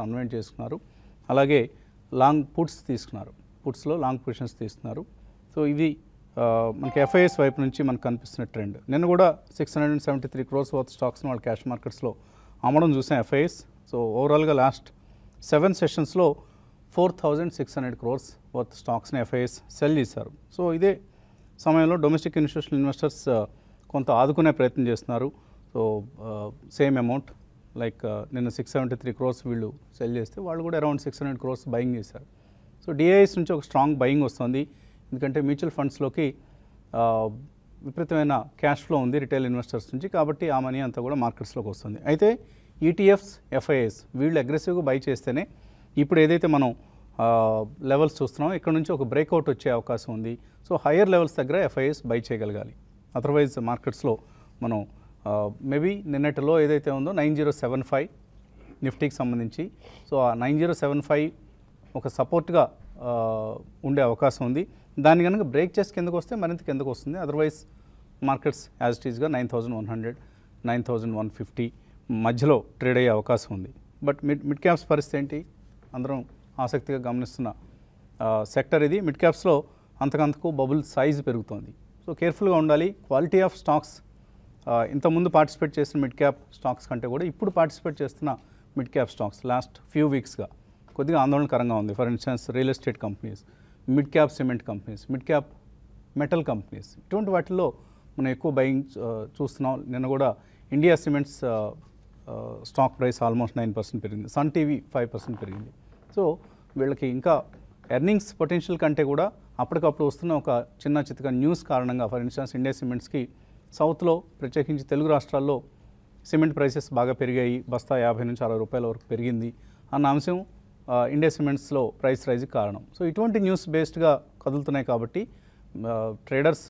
Unwind చేసుకున్నారు. అలాగే long puts తీసుకున్నారు, పుట్స్లో లాంగ్ పొజిషన్స్ తీసుకున్నారు. సో ఇది మనకి ఎఫ్ఐఎస్ వైపు నుంచి మనకు కనిపిస్తున్న ట్రెండ్. నిన్న కూడా 673 crores వర్త్ స్టాక్స్ని వాళ్ళు క్యాష్ మార్కెట్స్లో అమ్మడం చూసాం ఎఫ్ఐఎస్. సో ఓవరాల్గా లాస్ట్ 7 సెషన్స్లో 4,600 crores వర్త్ స్టాక్స్ని ఎఫ్ఐఎస్ సెల్ చేశారు. సో ఇదే సమయంలో డొమెస్టిక్ ఇన్స్టిట్యూషనల్ ఇన్వెస్టర్స్ కొంత ఆదుకునే ప్రయత్నం చేస్తున్నారు. సో సేమ్ అమౌంట్ లైక్ నిన్న 673 crores వీళ్ళు సెల్ చేస్తే వాళ్ళు కూడా అరౌండ్ 600 crores బయింగ్ చేశారు. సో డిఐఎస్ నుంచి ఒక స్ట్రాంగ్ బయింగ్ వస్తుంది, ఎందుకంటే మ్యూచువల్ ఫండ్స్లోకి విపరీతమైన క్యాష్ ఫ్లో ఉంది రిటైల్ ఇన్వెస్టర్స్ నుంచి, కాబట్టి ఆ మనీ అంతా కూడా మార్కెట్స్లోకి వస్తుంది. అయితే ఈటీఎఫ్స్, ఎఫ్ఐఎస్ వీళ్ళు అగ్రెసివ్గా బై చేస్తేనే ఇప్పుడు ఏదైతే మనం లెవెల్స్ చూస్తున్నామో ఇక్కడ నుంచి ఒక బ్రేక్అవుట్ వచ్చే అవకాశం ఉంది. సో హయ్యర్ లెవెల్స్ దగ్గర ఎఫ్ఐఎస్ బై చేయగలగాలి. అదర్వైజ్ మార్కెట్స్లో మనం మేబీ నిన్నటిలో ఏదైతే ఉందో 9075 నిఫ్టీకి సంబంధించి, సో ఆ 9075 ఒక సపోర్ట్గా ఉండే అవకాశం ఉంది. దాన్ని కనుక బ్రేక్ చేసి కిందకు వస్తే మరింత కిందకు వస్తుంది. అదర్వైజ్ మార్కెట్స్ యాజ్ ఇట్ ఈస్గా 9100, 9150 మధ్యలో ట్రేడ్ అయ్యే అవకాశం ఉంది. బట్ మిడ్ క్యాప్స్ పరిస్థితి ఏంటి? అందరం ఆసక్తిగా గమనిస్తున్న సెక్టర్ ఇది. మిడ్ క్యాప్స్లో అంతకంతకు బబుల్ సైజ్ పెరుగుతోంది. సో కేర్ఫుల్గా ఉండాలి. క్వాలిటీ ఆఫ్ స్టాక్స్ ఇంతకుముందు పార్టిసిపేట్ చేసిన మిడ్ క్యాప్ స్టాక్స్ కంటే కూడా ఇప్పుడు పార్టిసిపేట్ చేస్తున్న mid cap stocks last few వీక్స్గా కొద్దిగా ఆందోళనకరంగా ఉంది. For instance real estate companies, mid cap cement companies, mid cap metal companies, ఇటువంటి వాటిల్లో మనం ఎక్కువ బయింగ్ చూస్తున్నాం. నిన్న కూడా India cements stock price almost 9% పెరిగింది, సన్ టీవీ 5% పెరిగింది. సో వీళ్ళకి ఇంకా ఎర్నింగ్స్ పొటెన్షియల్ కంటే కూడా అప్పటికప్పుడు వస్తున్న ఒక చిన్న చితక న్యూస్ కారణంగా, ఫర్ ఇన్స్టెన్స్ ఇండియా సిమెంట్స్కి సౌత్లో ప్రత్యేకించి తెలుగు రాష్ట్రాల్లో సిమెంట్ ప్రైసెస్ బాగా పెరిగాయి, బస్తా 50 నుంచి 60 రూపాయల వరకు పెరిగింది అన్న అంశం ఇండియా సిమెంట్స్లో ప్రైస్ రైజ్కి కారణం. సో ఇటువంటి న్యూస్ బేస్డ్గా కదులుతున్నాయి కాబట్టి ట్రేడర్స్